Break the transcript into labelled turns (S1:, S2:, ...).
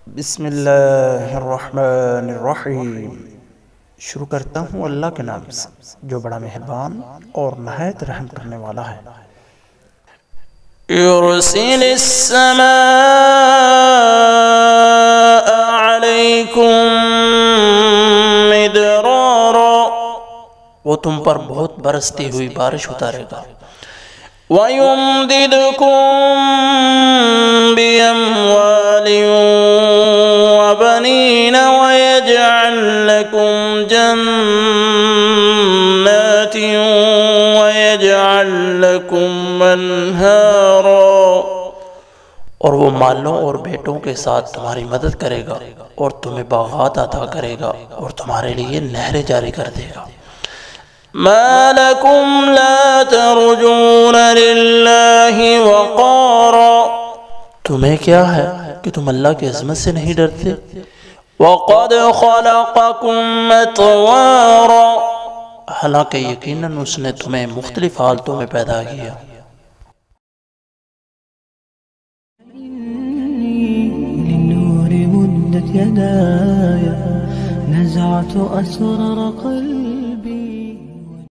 S1: بسم اللہ الرحمن الرحیم۔ شروع کرتا ہوں اللہ کے نام سے جو بڑا مہربان اور نہایت رحم کرنے والا ہے۔
S2: یرسل السماء علیکم مدرارا،
S1: وہ تم پر بہت برستی ہوئی بارش اتارے گا۔
S2: وَيُمْدِدْكُمْ بِأَمْوَالٍ وَبَنِينَ وَيَجْعَلْ لَكُمْ جَنَّاتٍ وَيَجْعَلْ لَكُمْ أَنْهَارًا،
S1: اور وہ مالوں اور بیٹوں کے ساتھ تمہاری مدد کرے گا اور تمہیں باغات عطا کرے گا اور تمہارے لیے نہریں جاری کر دے گا۔
S2: ما لكم لا ترجون لله وقارا،
S1: تمہیں کیا ہے کہ تم اللہ کی عظمت سے نہیں ڈرتے؟
S2: وقد خلقكم أطوارا،
S1: حالانکہ یقیناً اس نے تمہیں مختلف حالتوں میں پیدا کیا۔
S3: للنور مدت يداي، نزعت أسرار قلبي